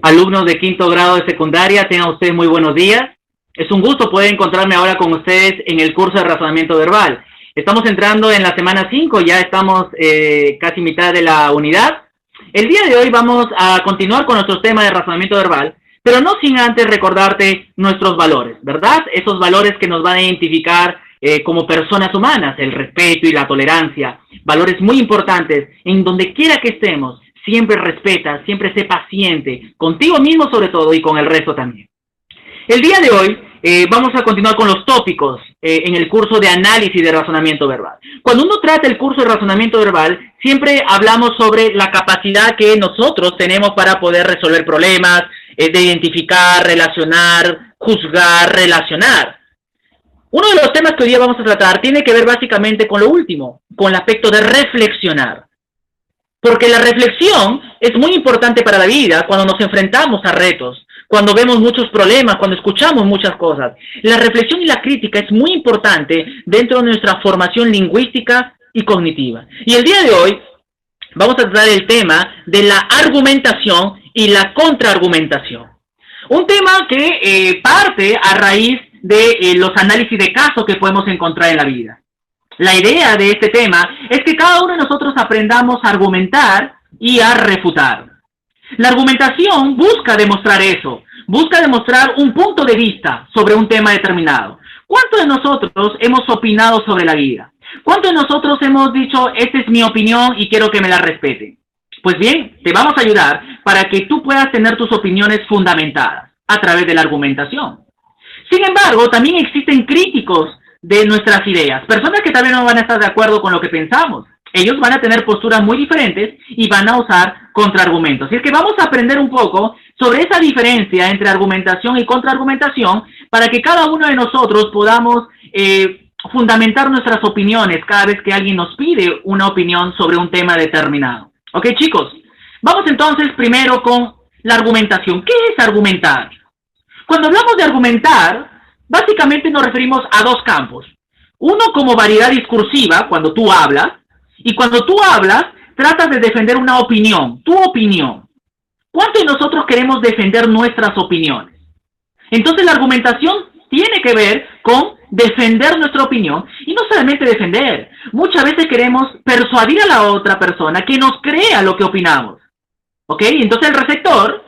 Alumnos de quinto grado de secundaria, tengan ustedes muy buenos días. Es un gusto poder encontrarme ahora con ustedes en el curso de razonamiento verbal. Estamos entrando en la semana 5, ya estamos casi mitad de la unidad. El día de hoy vamos a continuar con nuestro tema de razonamiento verbal, pero no sin antes recordarte nuestros valores, ¿verdad? Esos valores que nos van a identificar como personas humanas, el respeto y la tolerancia, valores muy importantes en donde quiera que estemos. Siempre respeta, siempre sé paciente, contigo mismo sobre todo y con el resto también. El día de hoy vamos a continuar con los tópicos en el curso de análisis de razonamiento verbal. Cuando uno trata el curso de razonamiento verbal, siempre hablamos sobre la capacidad que nosotros tenemos para poder resolver problemas, de identificar, relacionar, juzgar, relacionar. Uno de los temas que hoy día vamos a tratar tiene que ver básicamente con lo último, con el aspecto de reflexionar. Porque la reflexión es muy importante para la vida cuando nos enfrentamos a retos, cuando vemos muchos problemas, cuando escuchamos muchas cosas. La reflexión y la crítica es muy importante dentro de nuestra formación lingüística y cognitiva. Y el día de hoy vamos a tratar el tema de la argumentación y la contraargumentación. Un tema que parte a raíz de los análisis de casos que podemos encontrar en la vida. La idea de este tema es que cada uno de nosotros aprendamos a argumentar y a refutar. La argumentación busca demostrar eso, busca demostrar un punto de vista sobre un tema determinado. ¿Cuántos de nosotros hemos opinado sobre la vida? ¿Cuántos de nosotros hemos dicho, esta es mi opinión y quiero que me la respeten? Pues bien, te vamos a ayudar para que tú puedas tener tus opiniones fundamentadas a través de la argumentación. Sin embargo, también existen críticos de nuestras ideas, personas que tal vez no van a estar de acuerdo con lo que pensamos. Ellos van a tener posturas muy diferentes y van a usar contraargumentos. Y es que vamos a aprender un poco sobre esa diferencia entre argumentación y contraargumentación para que cada uno de nosotros podamos fundamentar nuestras opiniones cada vez que alguien nos pide una opinión sobre un tema determinado. ¿Ok, chicos? Vamos entonces primero con la argumentación. ¿Qué es argumentar? Cuando hablamos de argumentar, básicamente nos referimos a dos campos. Uno como variedad discursiva, cuando tú hablas, y cuando tú hablas, tratas de defender una opinión, tu opinión. ¿Cuántos de nosotros queremos defender nuestras opiniones? Entonces la argumentación tiene que ver con defender nuestra opinión, y no solamente defender. Muchas veces queremos persuadir a la otra persona que nos crea lo que opinamos. ¿Ok? Entonces el receptor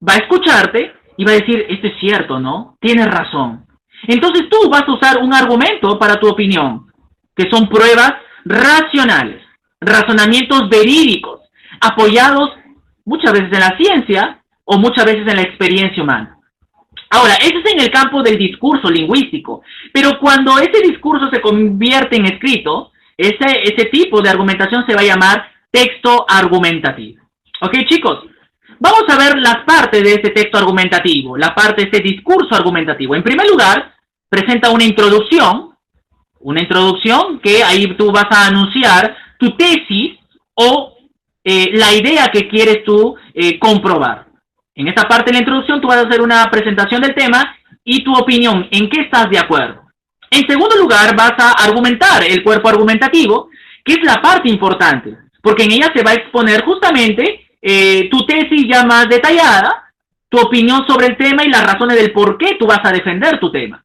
va a escucharte y va a decir, esto es cierto, ¿no? Tienes razón. Entonces tú vas a usar un argumento para tu opinión, que son pruebas racionales, razonamientos verídicos, apoyados muchas veces en la ciencia o muchas veces en la experiencia humana. Ahora, ese es en el campo del discurso lingüístico, pero cuando ese discurso se convierte en escrito, ese tipo de argumentación se va a llamar texto argumentativo. ¿Ok, chicos? Vamos a ver las partes de este texto argumentativo, la parte de este discurso argumentativo. En primer lugar, presenta una introducción que ahí tú vas a anunciar tu tesis o la idea que quieres tú comprobar. En esta parte de la introducción tú vas a hacer una presentación del tema y tu opinión, ¿en qué estás de acuerdo? En segundo lugar, vas a argumentar el cuerpo argumentativo, que es la parte importante, porque en ella se va a exponer justamente tu tesis ya más detallada, tu opinión sobre el tema y las razones del por qué tú vas a defender tu tema.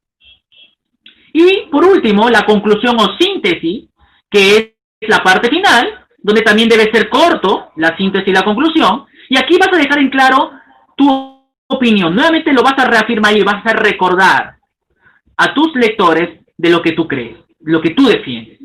Y por último, la conclusión o síntesis, que es la parte final, donde también debe ser corto la síntesis y la conclusión, y aquí vas a dejar en claro tu opinión. Nuevamente lo vas a reafirmar y vas a recordar a tus lectores de lo que tú crees, lo que tú defiendes.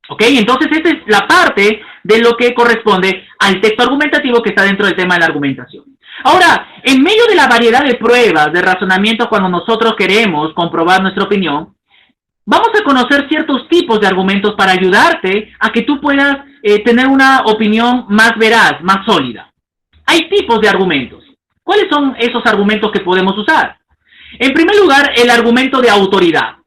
¿Ok? Entonces esta es la parte de lo que corresponde al texto argumentativo que está dentro del tema de la argumentación. Ahora, en medio de la variedad de pruebas, de razonamientos cuando nosotros queremos comprobar nuestra opinión, vamos a conocer ciertos tipos de argumentos para ayudarte a que tú puedas tener una opinión más veraz, más sólida. Hay tipos de argumentos. ¿Cuáles son esos argumentos que podemos usar? En primer lugar, el argumento de autoridad.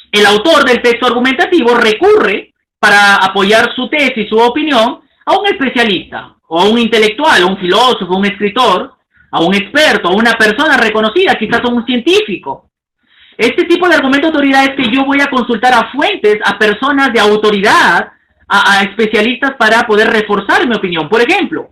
El autor del texto argumentativo recurre para apoyar su tesis, su opinión, a un especialista, o a un intelectual, a un filósofo, a un escritor, a un experto, a una persona reconocida, quizás a un científico. Este tipo de argumento de autoridad es que yo voy a consultar a fuentes, a personas de autoridad, a especialistas para poder reforzar mi opinión. Por ejemplo,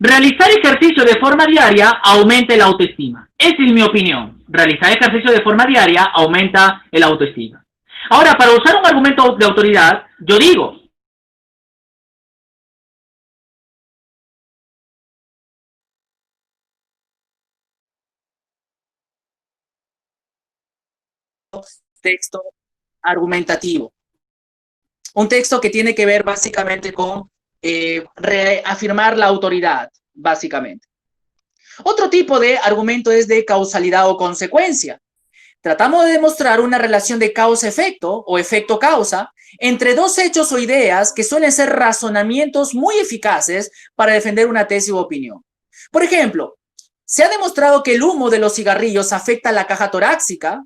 Realizar ejercicio de forma diaria aumenta el autoestima. Esa es mi opinión. Realizar ejercicio de forma diaria aumenta el autoestima. Ahora, para usar un argumento de autoridad, yo digo, texto argumentativo. Un texto que tiene que ver básicamente con reafirmar la autoridad, básicamente. Otro tipo de argumento es de causalidad o consecuencia. Tratamos de demostrar una relación de causa-efecto o efecto-causa entre dos hechos o ideas que suelen ser razonamientos muy eficaces para defender una tesis u opinión. Por ejemplo, se ha demostrado que el humo de los cigarrillos afecta la caja torácica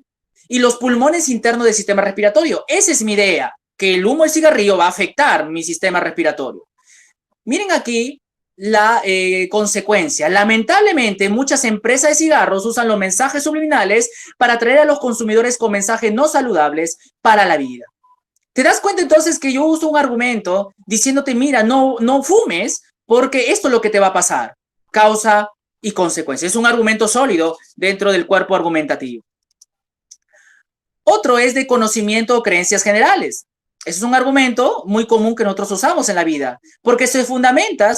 y los pulmones internos del sistema respiratorio. Esa es mi idea, que el humo del cigarrillo va a afectar mi sistema respiratorio. Miren aquí la consecuencia. Lamentablemente, muchas empresas de cigarros usan los mensajes subliminales para atraer a los consumidores con mensajes no saludables para la vida. ¿Te das cuenta entonces que yo uso un argumento diciéndote, mira, no fumes porque esto es lo que te va a pasar? Causa y consecuencia. Es un argumento sólido dentro del cuerpo argumentativo. Otro es de conocimiento o creencias generales. Ese es un argumento muy común que nosotros usamos en la vida, porque se fundamenta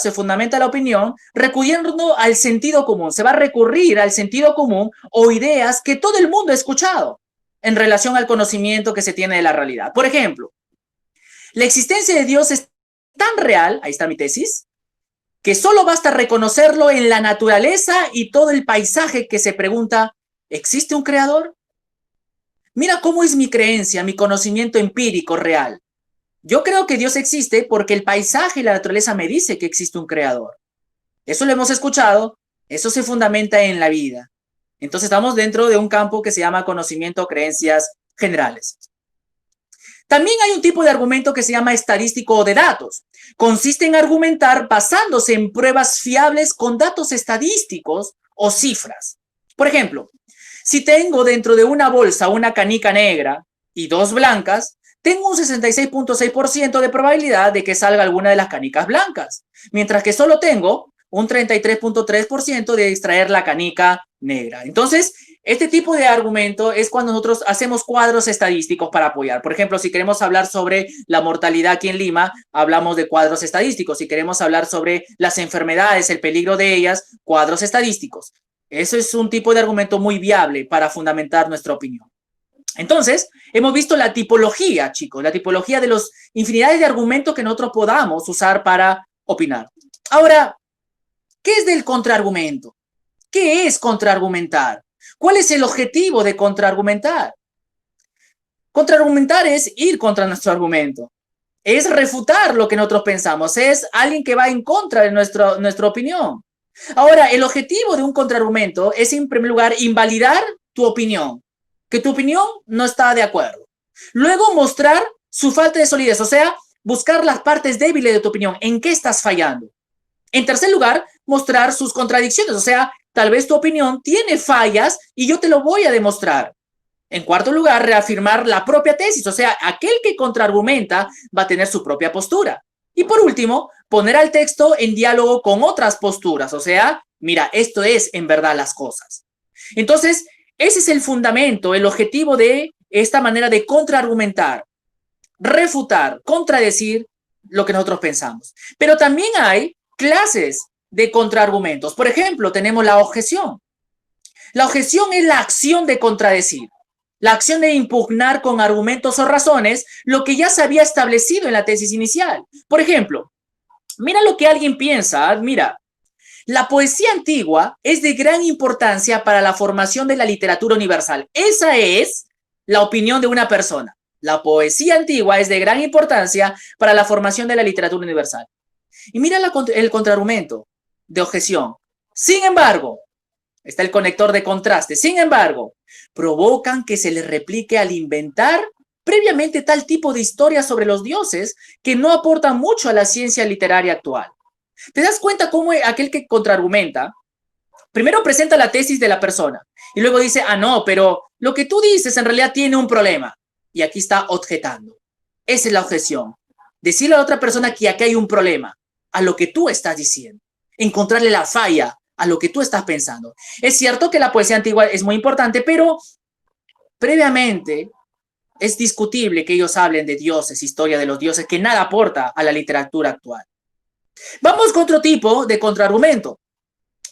la opinión recurriendo al sentido común. Se va a recurrir al sentido común o ideas que todo el mundo ha escuchado en relación al conocimiento que se tiene de la realidad. Por ejemplo, la existencia de Dios es tan real, ahí está mi tesis, que solo basta reconocerlo en la naturaleza y todo el paisaje que se pregunta, ¿existe un creador? Mira cómo es mi creencia, mi conocimiento empírico real. Yo creo que Dios existe porque el paisaje y la naturaleza me dice que existe un creador. Eso lo hemos escuchado, eso se fundamenta en la vida. Entonces estamos dentro de un campo que se llama conocimiento o creencias generales. También hay un tipo de argumento que se llama estadístico o de datos. Consiste en argumentar basándose en pruebas fiables con datos estadísticos o cifras. Por ejemplo, si tengo dentro de una bolsa una canica negra y dos blancas, tengo un 66.6% de probabilidad de que salga alguna de las canicas blancas, mientras que solo tengo un 33.3% de extraer la canica negra. Entonces, este tipo de argumento es cuando nosotros hacemos cuadros estadísticos para apoyar. Por ejemplo, si queremos hablar sobre la mortalidad aquí en Lima, hablamos de cuadros estadísticos. Si queremos hablar sobre las enfermedades, el peligro de ellas, cuadros estadísticos. Eso es un tipo de argumento muy viable para fundamentar nuestra opinión. Entonces, hemos visto la tipología, chicos, la tipología de los infinidades de argumentos que nosotros podamos usar para opinar. Ahora, ¿qué es del contraargumento? ¿Qué es contraargumentar? ¿Cuál es el objetivo de contraargumentar? Contraargumentar es ir contra nuestro argumento. Es refutar lo que nosotros pensamos. Es alguien que va en contra de nuestra opinión. Ahora, el objetivo de un contraargumento es, en primer lugar, invalidar tu opinión, que tu opinión no está de acuerdo. Luego, mostrar su falta de solidez, o sea, buscar las partes débiles de tu opinión, en qué estás fallando. En tercer lugar, mostrar sus contradicciones, o sea, tal vez tu opinión tiene fallas y yo te lo voy a demostrar. En cuarto lugar, reafirmar la propia tesis, o sea, aquel que contraargumenta va a tener su propia postura. Y por último, poner al texto en diálogo con otras posturas, o sea, mira, esto es en verdad las cosas. Entonces, ese es el fundamento, el objetivo de esta manera de contraargumentar, refutar, contradecir lo que nosotros pensamos. Pero también hay clases de contraargumentos. Por ejemplo, tenemos la objeción. La objeción es la acción de contradecir, la acción de impugnar con argumentos o razones lo que ya se había establecido en la tesis inicial. Por ejemplo, mira lo que alguien piensa, mira, la poesía antigua es de gran importancia para la formación de la literatura universal. Esa es la opinión de una persona. La poesía antigua es de gran importancia para la formación de la literatura universal. Y mira el contraargumento de objeción. Sin embargo, está el conector de contraste. Sin embargo, provocan que se les replique al inventar previamente tal tipo de historias sobre los dioses que no aportan mucho a la ciencia literaria actual. ¿Te das cuenta cómo aquel que contraargumenta primero presenta la tesis de la persona y luego dice, ah, no, pero lo que tú dices en realidad tiene un problema? Y aquí está objetando. Esa es la objeción. Decirle a la otra persona que aquí hay un problema a lo que tú estás diciendo. encontrarle la falla a lo que tú estás pensando. Es cierto que la poesía antigua es muy importante, pero previamente es discutible que ellos hablen de dioses, historia de los dioses, que nada aporta a la literatura actual. Vamos con otro tipo de contraargumento.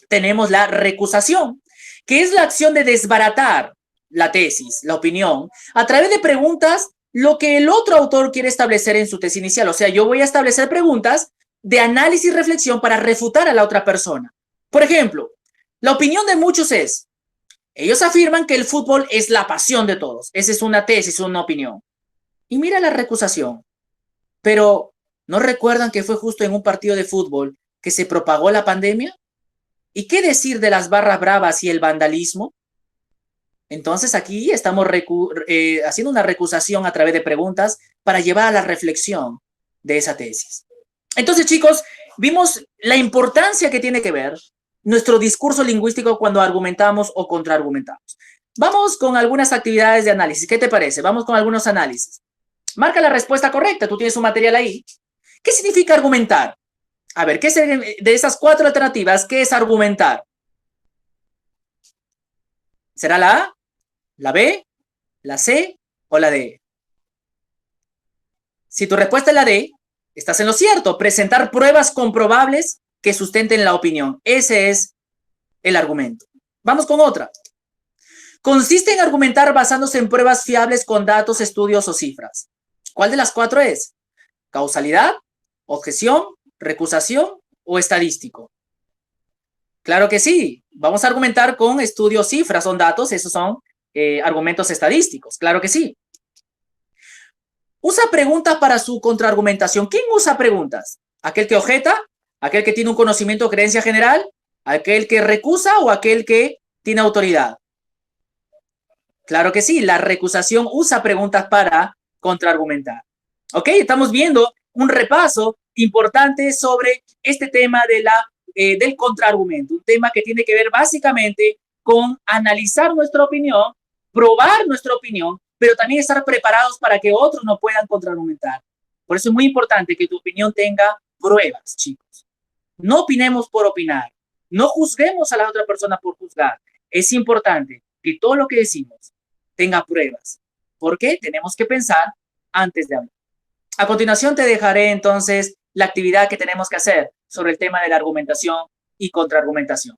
Tenemos la recusación, que es la acción de desbaratar la tesis, la opinión, a través de preguntas, lo que el otro autor quiere establecer en su tesis inicial. O sea, yo voy a establecer preguntas de análisis y reflexión para refutar a la otra persona. Por ejemplo, la opinión de muchos es, ellos afirman que el fútbol es la pasión de todos. Esa es una tesis, una opinión. Y mira la recusación. Pero, ¿no recuerdan que fue justo en un partido de fútbol que se propagó la pandemia? ¿Y qué decir de las barras bravas y el vandalismo? Entonces aquí estamos haciendo una recusación a través de preguntas para llevar a la reflexión de esa tesis. Entonces, chicos, vimos la importancia que tiene que ver nuestro discurso lingüístico cuando argumentamos o contraargumentamos. Vamos con algunas actividades de análisis. ¿Qué te parece? Vamos con algunos análisis. Marca la respuesta correcta. Tú tienes un material ahí. ¿Qué significa argumentar? A ver, ¿qué es de esas 4 alternativas? ¿Qué es argumentar? ¿Será la A, la B, la C o la D? Si tu respuesta es la D, estás en lo cierto. Presentar pruebas comprobables que sustenten la opinión. Ese es el argumento. Vamos con otra. Consiste en argumentar basándose en pruebas fiables con datos, estudios o cifras. ¿Cuál de las 4 es? ¿Causalidad, objeción, recusación o estadístico? Claro que sí. Vamos a argumentar con estudios, cifras, son datos, esos son argumentos estadísticos. Claro que sí. Usa preguntas para su contraargumentación. ¿Quién usa preguntas? ¿Aquel que objeta? ¿Aquel que tiene un conocimiento o creencia general? ¿Aquel que recusa o aquel que tiene autoridad? Claro que sí. La recusación usa preguntas para contraargumentar. ¿Ok? Estamos viendo un repaso importante sobre este tema del contraargumento. Un tema que tiene que ver básicamente con analizar nuestra opinión, probar nuestra opinión, pero también estar preparados para que otros no puedan contraargumentar. Por eso es muy importante que tu opinión tenga pruebas, chicos. No opinemos por opinar. No juzguemos a la otra persona por juzgar. Es importante que todo lo que decimos tenga pruebas. Porque tenemos que pensar antes de hablar. A continuación te dejaré entonces la actividad que tenemos que hacer sobre el tema de la argumentación y contraargumentación.